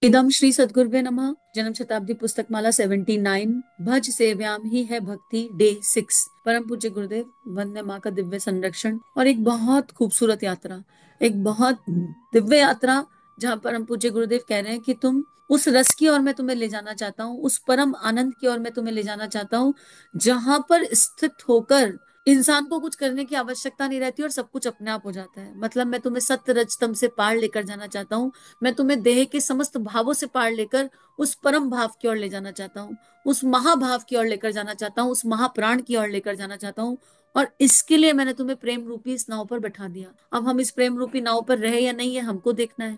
इदम श्री सद्गुरुवे नमः। जन्म शताब्दी पुस्तक माला 79। भज सेव्याम ही है भक्ति डे 6। परम पूज्य गुरुदेव वंदे माँ का दिव्य संरक्षण और एक बहुत खूबसूरत यात्रा, एक बहुत दिव्य यात्रा, जहाँ परम पूज्य गुरुदेव कह रहे हैं कि तुम उस रस की ओर मैं तुम्हें ले जाना चाहता हूँ, उस परम आनंद की ओर मैं तुम्हें ले जाना चाहता हूँ, जहां पर स्थित होकर इंसान को कुछ करने की आवश्यकता नहीं रहती और सब कुछ अपने आप हो जाता है। मतलब मैं तुम्हें सत्य रजतम से पार लेकर जाना चाहता हूँ। मैं तुम्हें देह के समस्त भावों से पार लेकर उस परम भाव की ओर ले जाना चाहता हूँ, उस महाभाव की ओर लेकर जाना चाहता हूँ, उस महाप्राण की ओर लेकर जाना चाहता हूँ। और इसके लिए मैंने तुम्हें प्रेम रूपी इस नाव पर बैठा दिया। अब हम इस प्रेम रूपी नाव पर रहे या नहीं, है हमको देखना है।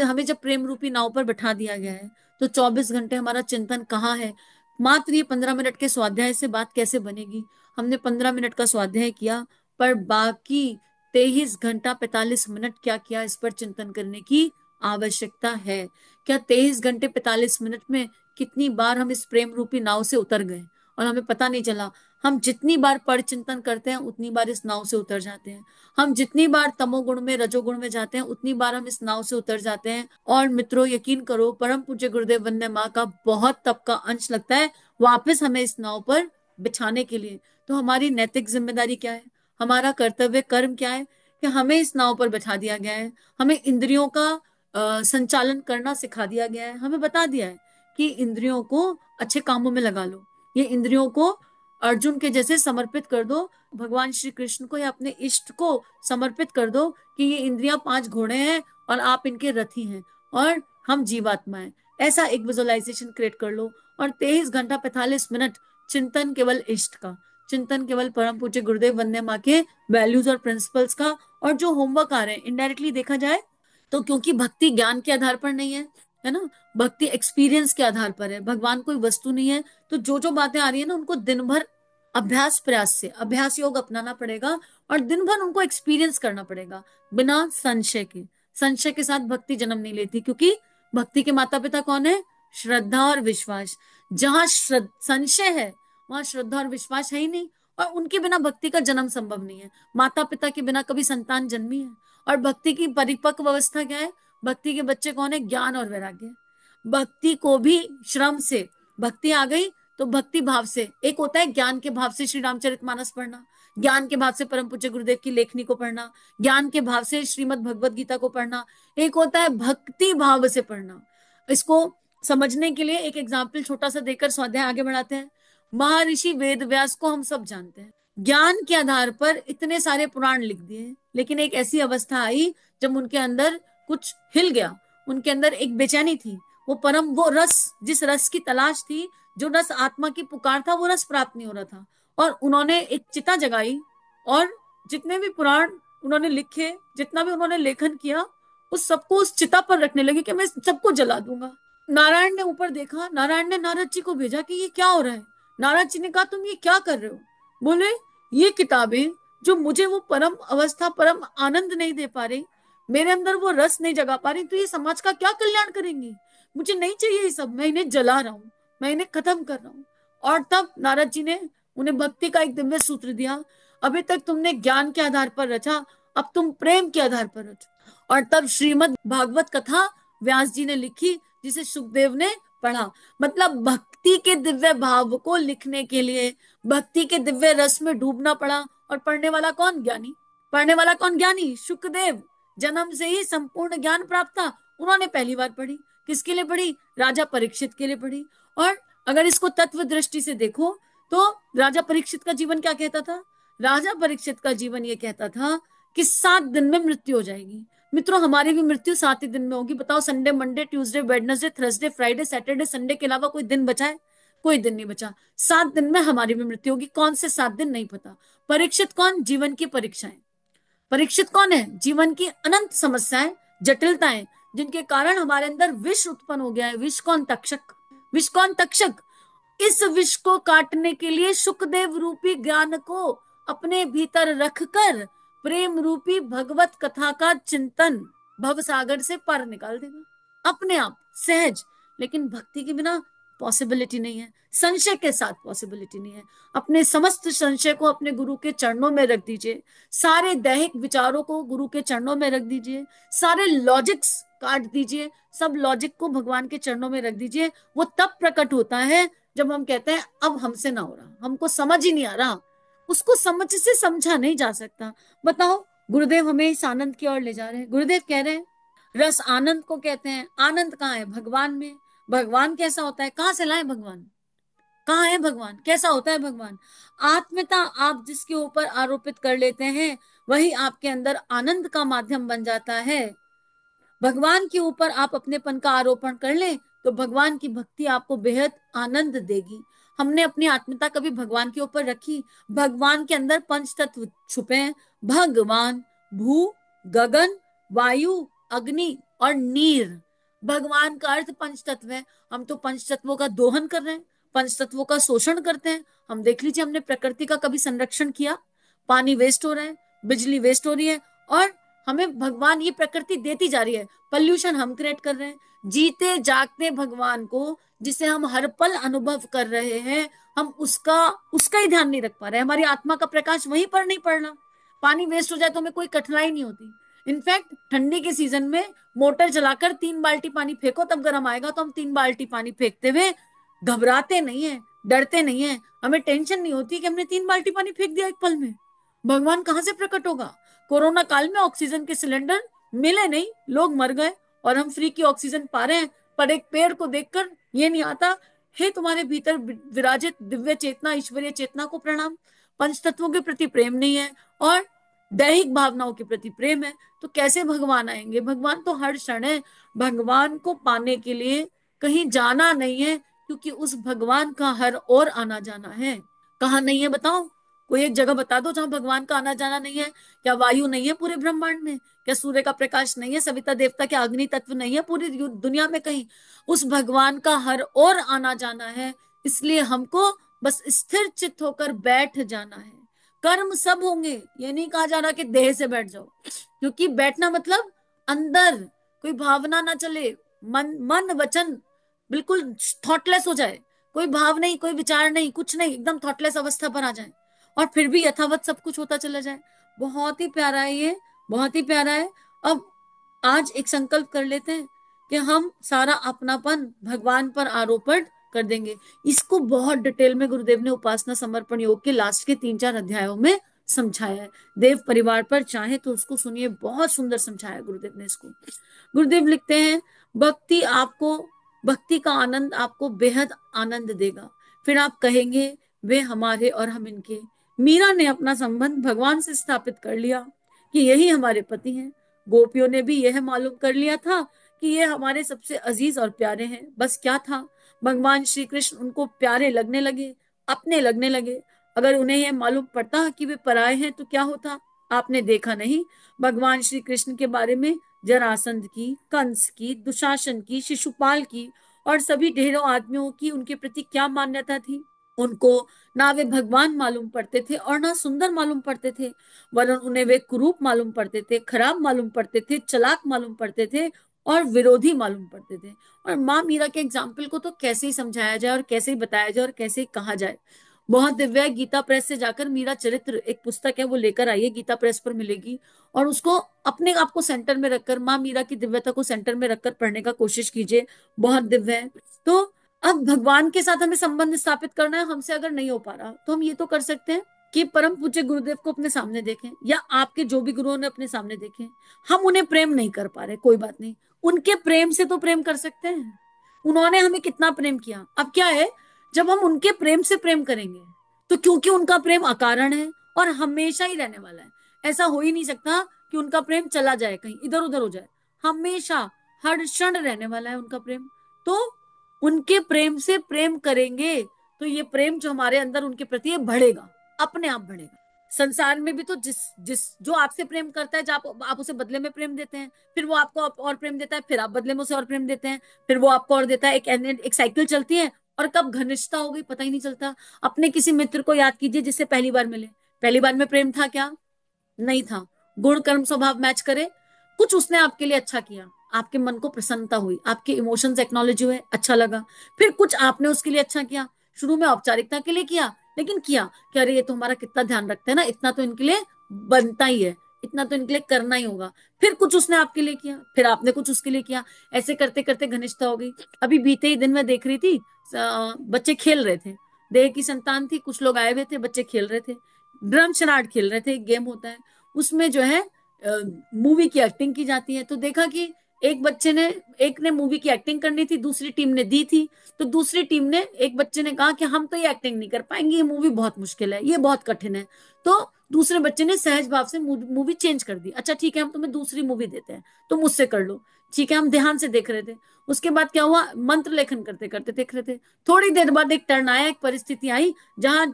हमें जब प्रेम रूपी नाव पर बैठा दिया गया है, तो 24 घंटे हमारा चिंतन कहाँ है? मात्र ये 15 मिनट के स्वाध्याय से बात कैसे बनेगी? हमने 15 मिनट का स्वाध्याय किया, पर बाकी 23 घंटा 45 मिनट क्या किया, इस पर चिंतन करने की आवश्यकता है। क्या 23 घंटे 45 मिनट में कितनी बार हम इस प्रेम रूपी नाव से उतर गए और हमें पता नहीं चला? हम जितनी बार पर चिंतन करते हैं उतनी बार इस नाव से उतर जाते हैं। हम जितनी बार तमोगुण में रजोगुण में जाते हैं उतनी बार हम इस नाव से उतर जाते हैं। और मित्रों, यकीन करो, परम पूज्य गुरुदेव वंदे माँ का बहुत तप का अंश लगता है वापस हमें इस नाव पर बिछाने के लिए। तो हमारी नैतिक जिम्मेदारी क्या है, हमारा कर्तव्य कर्म क्या है? कि हमें इस नाव पर बैठा दिया गया है, हमें इंद्रियों का संचालन करना सिखा दिया गया है। हमें बता दिया है कि इंद्रियों को अच्छे कामों में लगा लो, ये इंद्रियों को अर्जुन के जैसे समर्पित कर दो, भगवान श्री कृष्ण को या अपने इष्ट को समर्पित कर दो कि ये इंद्रियां 5 घोड़े हैं और आप इनके रथी हैं और हम जीवात्मा हैं। ऐसा एक विजुअलाइजेशन क्रिएट कर लो और 23 घंटा 45 मिनट चिंतन केवल इष्ट का, चिंतन केवल परम पूज्य गुरुदेव वंदे माँ के वैल्यूज और प्रिंसिपल्स का। और जो होमवर्क आ रहे हैं इनडायरेक्टली देखा जाए तो, क्योंकि भक्ति ज्ञान के आधार पर नहीं है ना, भक्ति एक्सपीरियंस के आधार पर है। भगवान कोई वस्तु नहीं है, तो जो जो बातें आ रही है ना, उनको दिन भर अभ्यास प्रयास से अभ्यास योग अपनाना पड़ेगा और दिन भर उनको एक्सपीरियंस करना पड़ेगा बिना संशय के। संशय के साथ भक्ति जन्म नहीं लेती, क्योंकि भक्ति के माता पिता कौन है? श्रद्धा और विश्वास। जहां संशय है वहां श्रद्धा और विश्वास है ही नहीं, और उनके बिना भक्ति का जन्म संभव नहीं है। माता पिता के बिना कभी संतान जन्मी है? और भक्ति की परिपक्व अवस्था क्या है? भक्ति के बच्चे कौन है? ज्ञान और वैराग्य। भक्ति को भी श्रम से, भक्ति आ गई तो भक्ति भाव से। एक होता है ज्ञान के भाव से श्री रामचरितमानस पढ़ना, ज्ञान के भाव से परम पूज्य गुरुदेव की लेखनी को पढ़ना, ज्ञान के भाव से श्रीमद् भगवत गीता को पढ़ना। एक होता है भक्ति भाव से पढ़ना। इसको समझने के लिए एक एग्जाम्पल छोटा सा देकर स्वाध्याय आगे बढ़ाते हैं। महर्षि वेद व्यास को हम सब जानते हैं, ज्ञान के आधार पर इतने सारे पुराण लिख दिए, लेकिन एक ऐसी अवस्था आई जब उनके अंदर कुछ हिल गया, उनके अंदर एक बेचैनी थी। वो रस, जिस रस की तलाश थी, जो रस आत्मा की पुकार था, वो रस प्राप्त नहीं हो रहा था। और उन्होंने एक चिता जगाई और जितने भी पुराण उन्होंने लिखे, जितना भी उन्होंने लेखन किया, उस सबको उस चिता पर रखने लगे कि मैं सबको जला दूंगा। नारायण ने ऊपर देखा, नारायण ने नारद जी को भेजा कि ये क्या हो रहा है। नारद जी ने कहा तुम ये क्या कर रहे हो? बोले ये किताबें जो मुझे वो परम अवस्था, परम आनंद नहीं दे पा रही, मेरे अंदर वो रस नहीं जगा पा रही, तो ये समाज का क्या कल्याण करेंगी? मुझे नहीं चाहिए ये सब, मैं इन्हें जला रहा हूं, मैं इन्हें खत्म कर रहा हूं। और तब नारद जी ने उन्हें भक्ति का एक दिव्य सूत्र दिया। अभी तक तुमने ज्ञान के आधार पर रचा, अब तुम प्रेम के आधार पर रचो। और तब श्रीमद् भागवत कथा व्यास जी ने लिखी, जिसे सुखदेव ने पढ़ा। मतलब भक्ति के दिव्य भाव को लिखने के लिए भक्ति के दिव्य रस में डूबना पड़ा। और पढ़ने वाला कौन? ज्ञानी। पढ़ने वाला कौन? ज्ञानी। सुखदेव जन्म से ही संपूर्ण ज्ञान प्राप्त था, उन्होंने पहली बार पढ़ी। किसके लिए पढ़ी? राजा परीक्षित के लिए पढ़ी। और अगर इसको तत्व दृष्टि से देखो तो राजा परीक्षित का जीवन क्या कहता था? राजा परीक्षित का जीवन ये कहता था कि 7 दिन में मृत्यु हो जाएगी। मित्रों, हमारी भी मृत्यु 7 ही दिन में होगी। बताओ, Sunday Monday Tuesday Wednesday Thursday Friday Saturday Sunday के अलावा कोई दिन बचा है? कोई दिन नहीं बचा। 7 दिन में हमारी भी मृत्यु होगी। कौन से 7 दिन नहीं पता। परीक्षित कौन? जीवन की परीक्षाएं। परीक्षित कौन है? जीवन की अनंत समस्याएं, जटिलताएं, जिनके कारण हमारे अंदर विष उत्पन्न हो गया है। विष कौन? तक्षक। विष कौन? तक्षक। इस विष को काटने के लिए सुखदेव रूपी ज्ञान को अपने भीतर रखकर प्रेम रूपी भगवत कथा का चिंतन भव सागर से पार निकाल देगा अपने आप सहज। लेकिन भक्ति के बिना पॉसिबिलिटी नहीं है, संशय के साथ पॉसिबिलिटी नहीं है। अपने समस्त संशय को अपने गुरु के चरणों में रख दीजिए, सारे दैहिक विचारों को गुरु के चरणों में रख दीजिए, सारे लॉजिक्स काट दीजिए, सब लॉजिक को भगवान के चरणों में रख दीजिए। वो तब प्रकट होता है जब हम कहते हैं अब हमसे ना हो रहा, हमको समझ ही नहीं आ रहा। उसको समझ से समझा नहीं जा सकता। बताओ, गुरुदेव हमें इस आनंद की ओर ले जा रहे हैं। गुरुदेव कह रहे हैं रस आनंद को कहते हैं। आनंद कहाँ है? भगवान में। भगवान कैसा होता है? कहाँ से लाए भगवान? कहाँ है भगवान? कैसा होता है भगवान? आत्मीयता आप जिसके ऊपर आरोपित कर लेते हैं वही आपके अंदर आनंद का माध्यम बन जाता है। भगवान के ऊपर आप अपनेपन का आरोपण कर लें तो भगवान की भक्ति आपको बेहद आनंद देगी। हमने अपनी आत्मीयता कभी भगवान के ऊपर रखी? भगवान के अंदर पंच तत्व छुपे हैं। भगवान भू, गगन, वायु, अग्नि और नीर। भगवान का अर्थ पंच तत्व है। हम तो पंच तत्वों का दोहन कर रहे हैं, पंच तत्वों का शोषण करते हैं। हम देख लीजिए, हमने प्रकृति का कभी संरक्षण किया? पानी वेस्ट हो रहा है, बिजली वेस्ट हो रही है, और हमें भगवान ये प्रकृति देती जा रही है। पॉल्यूशन हम क्रिएट कर रहे हैं। जीते जागते भगवान को जिसे हम हर पल अनुभव कर रहे हैं, हम उसका उसका ही ध्यान नहीं रख पा रहे हैं। हमारी आत्मा का प्रकाश वहीं पर नहीं पड़ रहा। पानी वेस्ट हो जाए तो हमें कोई कठिनाई नहीं होती। इनफैक्ट ठंडी के सीजन में मोटर चलाकर 3 बाल्टी पानी फेंको, तब गर्म आएगा तो हम 3 बाल्टी पानी फेंकते हुए घबराते नहीं है, डरते नहीं है। हमें टेंशन नहीं होती कि हमने 3 बाल्टी पानी फेंक दिया एक पल में। भगवान कहाँ से प्रकट होगा? कोरोना काल में ऑक्सीजन के सिलेंडर मिले नहीं, लोग मर गए, और हम फ्री की ऑक्सीजन पा रहे हैं। पर एक पेड़ को देखकर ये नहीं आता, हे तुम्हारे भीतर विराजित दिव्य चेतना, ईश्वरीय चेतना को प्रणाम। पंच तत्वों के प्रति प्रेम नहीं है और दैहिक भावनाओं के प्रति प्रेम है, तो कैसे भगवान आएंगे? भगवान तो हर क्षण है। भगवान को पाने के लिए कहीं जाना नहीं है, क्योंकि उस भगवान का हर ओर आना जाना है। कहाँ नहीं है बताओ? कोई एक जगह बता दो जहां भगवान का आना जाना नहीं है। क्या वायु नहीं है पूरे ब्रह्मांड में? क्या सूर्य का प्रकाश नहीं है? सविता देवता के अग्नि तत्व नहीं है पूरी दुनिया में कहीं? उस भगवान का हर ओर आना जाना है। इसलिए हमको बस स्थिर चित्त होकर बैठ जाना है। कर्म सब होंगे, ये नहीं कहा जा रहा कि देह से बैठ जाओ, क्योंकि बैठना मतलब अंदर कोई भावना ना चले, मन वचन बिल्कुल थॉटलेस हो जाए, कोई भाव नहीं, कोई विचार नहीं, कुछ नहीं, एकदम थॉटलेस अवस्था पर आ जाए, और फिर भी यथावत सब कुछ होता चला जाए। बहुत ही प्यारा है ये, बहुत ही प्यारा है। अब आज एक संकल्प कर लेते हैं कि हम सारा अपनापन भगवान पर आरोपण कर देंगे। इसको बहुत डिटेल में गुरुदेव ने उपासना समर्पण योग के लास्ट के 3-4 अध्यायों में समझाया है। देव परिवार पर चाहे तो उसको सुनिए, बहुत सुंदर समझाया गुरुदेव ने इसको। गुरुदेव लिखते हैं, भक्ति का आनंद आपको बेहद आनंद देगा। फिर आप कहेंगे वे हमारे और हम इनके। मीरा ने अपना संबंध भगवान से स्थापित कर लिया कि यही हमारे पति हैं। गोपियों ने भी यह मालूम कर लिया था कि ये हमारे सबसे अजीज और प्यारे हैं। बस क्या था, भगवान श्री कृष्ण उनको प्यारे लगने लगे, अपने लगने लगे। अगर उन्हें यह मालूम पड़ता कि वे पराये हैं तो क्या होता? आपने देखा नहीं भगवान श्री कृष्ण के बारे में जरासंध की, कंस की, दुशासन की, शिशुपाल की और सभी ढेरों आदमियों की उनके प्रति क्या मान्यता थी? उनको ना वे भगवान मालूम पड़ते थे और ना सुंदर मालूम पड़ते थे, वरन उन्हें वे कुरूप मालूम पड़ते थे, खराब मालूम पड़ते थे, चालाक मालूम पड़ते थे और विरोधी मालूम पड़ते थे। और माँ मीरा के एग्जाम्पल को तो कैसे ही समझाया जाए और कैसे ही बताया जाए और कैसे ही कहा जाए। बहुत दिव्य है। गीता प्रेस से जाकर मीरा चरित्र एक पुस्तक है, वो लेकर आइए, गीता प्रेस पर मिलेगी, और उसको अपने आप को सेंटर में रखकर, माँ मीरा की दिव्यता को सेंटर में रखकर पढ़ने का कोशिश कीजिए। बहुत दिव्य है। तो अब भगवान के साथ हमें संबंध स्थापित करना है। हमसे अगर नहीं हो पा रहा तो हम ये तो कर सकते हैं कि परम पूज्य गुरुदेव को अपने सामने देखें, या आपके जो भी गुरुओं ने अपने सामने देखें। हम उन्हें प्रेम नहीं कर पा रहे, कोई बात नहीं, उनके प्रेम से तो प्रेम कर सकते हैं। उन्होंने हमें कितना प्रेम किया। अब क्या है, जब हम उनके प्रेम से प्रेम करेंगे तो क्योंकि उनका प्रेम अकारण है और हमेशा ही रहने वाला है, ऐसा हो ही नहीं सकता कि उनका प्रेम चला जाए, कहीं इधर उधर हो जाए। हमेशा हर क्षण रहने वाला है उनका प्रेम। तो उनके प्रेम से प्रेम करेंगे तो ये प्रेम जो हमारे अंदर उनके प्रति है बढ़ेगा, अपने आप बढ़ेगा। संसार में भी तो जिस जिस जो आपसे प्रेम करता है, जब आप उसे बदले में प्रेम देते हैं, फिर वो आपको और प्रेम देता है, फिर आप बदले में उसे और प्रेम देते हैं, फिर वो आपको और देता है। एक साइकिल चलती है, और कब घनिष्ठता हो गई पता ही नहीं चलता। अपने किसी मित्र को याद कीजिए जिससे पहली बार मिले, पहली बार में प्रेम था क्या? नहीं था। गुण कर्म स्वभाव मैच करे, कुछ उसने आपके लिए अच्छा किया, आपके मन को प्रसन्नता हुई, आपके इमोशंस एक्नॉलेज हुए, अच्छा लगा। फिर कुछ आपने उसके लिए अच्छा किया, शुरू में औपचारिकता के लिए किया, लेकिन किया कि अरे ये तो हमारा कितना ध्यान रखते हैं ना, इतना तो इनके लिए बनता ही है, इतना तो इनके लिए करना ही होगा। फिर कुछ उसने आपके लिए किया, फिर आपने कुछ उसके लिए किया, ऐसे करते करते घनिष्ठता हो गई। अभी बीते ही दिन मैं देख रही थी, बच्चे खेल रहे थे, देह की संतान थी, कुछ लोग आए हुए थे, बच्चे खेल रहे थे, ड्रम शराड खेल रहे थे, एक गेम होता है उसमें जो है मूवी की एक्टिंग की जाती है। तो देखा कि एक बच्चे ने, एक ने मूवी की एक्टिंग करनी थी, दूसरी टीम ने दी थी। तो दूसरी टीम ने, एक बच्चे ने कहा कि हम तो ये एक्टिंग नहीं कर पाएंगे, ये मूवी बहुत मुश्किल है, ये बहुत कठिन है। तो दूसरे बच्चे ने सहज भाव से मूवी चेंज कर दी, अच्छा ठीक है हम तुम्हें दूसरी मूवी देते हैं, तुम मुझसे कर लो। ठीक है, हम ध्यान से देख रहे थे। उसके बाद क्या हुआ, मंत्र लेखन करते करते देख रहे थे। थोड़ी देर बाद एक टर्न आया, एक परिस्थिति आई जहां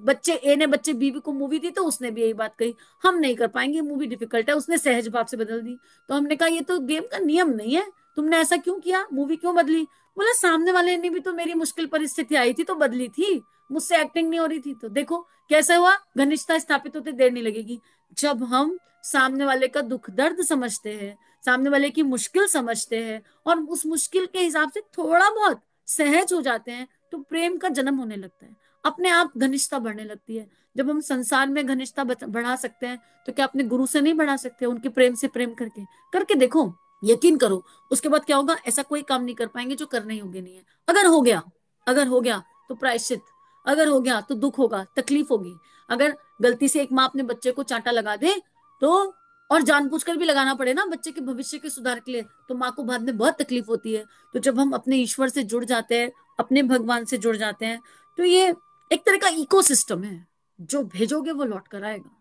बच्चे ए ने बच्चे बी को मूवी दी, तो उसने भी यही बात कही, हम नहीं कर पाएंगे, मूवी डिफिकल्ट है, उसने सहज भाव से बदल दी। तो हमने कहा ये तो गेम का नियम नहीं है, तुमने ऐसा क्यों किया, मूवी क्यों बदली? बोला सामने वाले ने भी तो मेरी मुश्किल परिस्थिति आई थी तो बदली थी, मुझसे एक्टिंग नहीं हो रही थी। तो देखो कैसा हुआ, घनिष्ठता स्थापित होते देर नहीं लगेगी। जब हम सामने वाले का दुख दर्द समझते हैं, सामने वाले की मुश्किल समझते हैं, और उस मुश्किल के हिसाब से थोड़ा बहुत सहज हो जाते हैं, तो प्रेम का जन्म होने लगता है, अपने आप घनिष्ठता बढ़ने लगती है। जब हम संसार में घनिष्ठता बढ़ा सकते हैं, तो क्या अपने गुरु से नहीं बढ़ा सकते, उनके प्रेम से प्रेम करके? करके देखो, यकीन करो। उसके बाद क्या होगा, ऐसा कोई काम नहीं कर पाएंगे जो करने योग्य नहीं है। अगर हो गया, अगर हो गया तो प्रायश्चित, अगर हो गया तो दुख होगा, तकलीफ होगी। अगर गलती से एक माँ अपने बच्चे को चांटा लगा दे तो, और जानबूझकर भी लगाना पड़े ना बच्चे के भविष्य के सुधार के लिए, तो माँ को बाद में बहुत तकलीफ होती है। तो जब हम अपने ईश्वर से जुड़ जाते हैं, अपने भगवान से जुड़ जाते हैं, तो ये एक तरह का इकोसिस्टम है, जो भेजोगे वो लौट कर आएगा।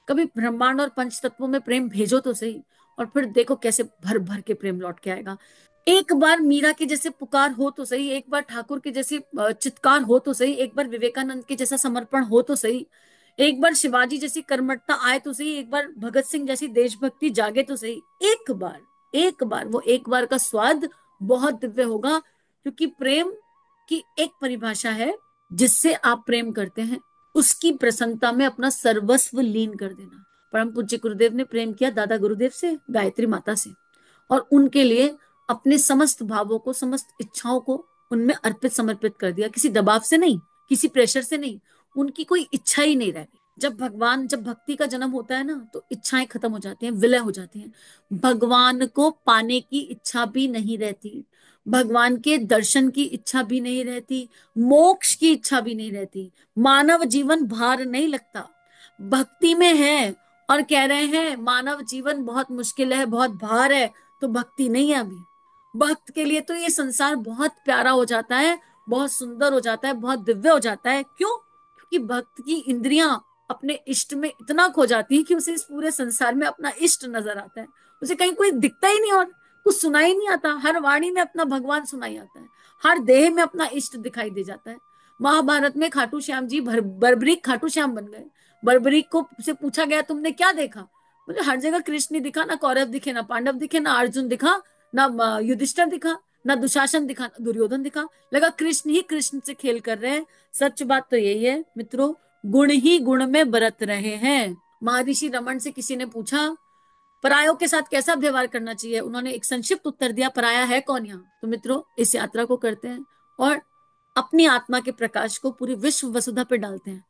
कभी ब्रह्मांड और पंच तत्वों में प्रेम भेजो तो सही, और फिर देखो कैसे भर भर के प्रेम लौट के आएगा। एक बार मीरा के जैसे पुकार हो तो सही, एक बार ठाकुर के जैसे चित्कार हो तो सही, एक बार विवेकानंद के जैसा समर्पण हो तो सही, एक बार शिवाजी जैसी कर्मठता आए तो सही, एक बार भगत सिंह जैसी देशभक्ति जागे तो सही। एक बार, एक बार, वो एक बार का स्वाद बहुत दिव्य होगा। क्योंकि प्रेम की एक परिभाषा है, जिससे आप प्रेम करते हैं उसकी प्रसन्नता में अपना सर्वस्व लीन कर देना। परम पूज्य गुरुदेव ने प्रेम किया दादा गुरुदेव से, गायत्री माता से, और उनके लिए अपने समस्त भावों को, समस्त इच्छाओं को उनमें अर्पित समर्पित कर दिया, किसी दबाव से नहीं, किसी प्रेशर से नहीं। उनकी कोई इच्छा ही नहीं रह गई। जब भक्ति का जन्म होता है ना, तो इच्छाएं खत्म हो जाती हैं, विलय हो जाती हैं। भगवान को पाने की इच्छा भी नहीं रहती, भगवान के दर्शन की इच्छा भी नहीं रहती, मोक्ष की इच्छा भी नहीं रहती। मानव जीवन भार नहीं लगता। भक्ति में है और कह रहे हैं मानव जीवन बहुत मुश्किल है, बहुत भार है, तो भक्ति नहीं है अभी। भक्त के लिए तो ये संसार बहुत प्यारा हो जाता है, बहुत सुंदर हो जाता है, बहुत दिव्य हो जाता है। क्यों? क्योंकि भक्त की इंद्रियां अपने इष्ट में इतना खो जाती है कि उसे इस पूरे संसार में अपना इष्ट नजर आता है, उसे कहीं कोई दिखता ही नहीं और कुछ सुनाई नहीं आता। हर वाणी में अपना भगवान सुनाई आता है, हर देह में अपना इष्ट दिखाई दे जाता है। महाभारत में खाटू श्याम जी बर्बरीक खाटू श्याम बन गए। बर्बरीक को से पूछा गया तुमने क्या देखा? मुझे हर जगह कृष्ण नहीं दिखा, ना कौरव दिखे, ना पांडव दिखे, ना अर्जुन दिखा, ना युधिष्ठिर दिखा, ना दुशासन दिखा, ना दुर्योधन दिखा। लगा कृष्ण ही कृष्ण से खेल कर रहे हैं। सच बात तो यही है मित्रों, गुण ही गुण में बरत रहे हैं। महर्षि रमन से किसी ने पूछा परायों के साथ कैसा व्यवहार करना चाहिए, उन्होंने एक संक्षिप्त उत्तर दिया, पराया है कौन यहाँ। तो मित्रों इस यात्रा को करते हैं और अपनी आत्मा के प्रकाश को पूरी विश्व वसुधा पे डालते हैं।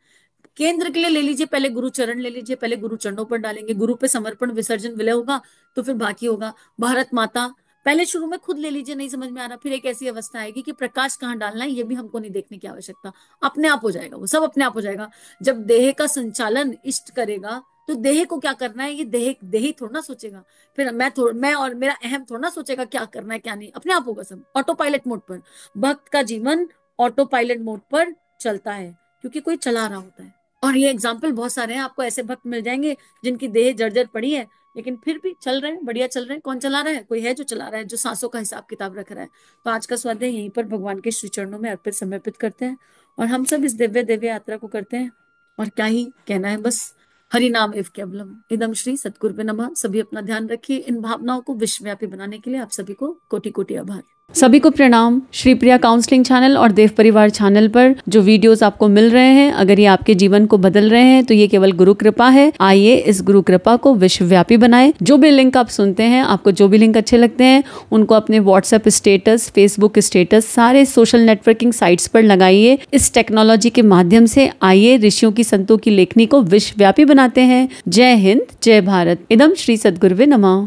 केंद्र के लिए ले लीजिए, पहले गुरु चरण ले लीजिए, पहले गुरु चरणों पर डालेंगे, गुरु पे समर्पण विसर्जन विलय होगा, तो फिर बाकी होगा भारत माता। पहले शुरू में खुद ले लीजिए, नहीं समझ में आ रहा, फिर एक ऐसी अवस्था आएगी कि प्रकाश कहाँ डालना है ये भी हमको नहीं देखने की आवश्यकता, अपने आप हो जाएगा, वो सब अपने आप हो जाएगा। जब देह का संचालन इष्ट करेगा, तो देह को क्या करना है ये देह देह ही थोड़ा ना सोचेगा। फिर मैं और मेरा अहम थोड़ा ना सोचेगा क्या करना है क्या नहीं, अपने आप होगा सब ऑटो पायलट मोड पर। भक्त का जीवन ऑटो पायलट मोड पर चलता है, क्योंकि कोई चला रहा होता है। और ये एग्जाम्पल बहुत सारे हैं, आपको ऐसे भक्त मिल जाएंगे जिनकी देह जर्जर पड़ी है, लेकिन फिर भी चल रहे हैं, बढ़िया चल रहे हैं। कौन चला रहा है? कोई है जो चला रहा है, जो सांसों का हिसाब किताब रख रहा है। तो आज का स्वाध्याय यहीं पर भगवान के श्री चरणों में अर्पित समर्पित करते हैं, और हम सब इस दिव्य दिव्य यात्रा को करते हैं। और क्या ही कहना है, बस हरि नाम एव केवलम। इदम श्री सद्गुरुवे नमः। सभी अपना ध्यान रखिए। इन भावनाओं को विश्वव्यापी बनाने के लिए आप सभी को कोटि कोटि आभार। सभी को प्रणाम। श्री प्रिया काउंसलिंग चैनल और देव परिवार चैनल पर जो वीडियोस आपको मिल रहे हैं, अगर ये आपके जीवन को बदल रहे हैं तो ये केवल गुरु कृपा है। आइए इस गुरु कृपा को विश्वव्यापी बनाएं। जो भी लिंक आप सुनते हैं, आपको जो भी लिंक अच्छे लगते हैं, उनको अपने व्हाट्सएप स्टेटस, फेसबुक स्टेटस, सारे सोशल नेटवर्किंग साइट्स पर लगाइए। इस टेक्नोलॉजी के माध्यम से आइए ऋषियों की, संतों की लेखनी को विश्वव्यापी बनाते हैं। जय हिंद, जय भारत। इदम श्री सद्गुरुवे नमः।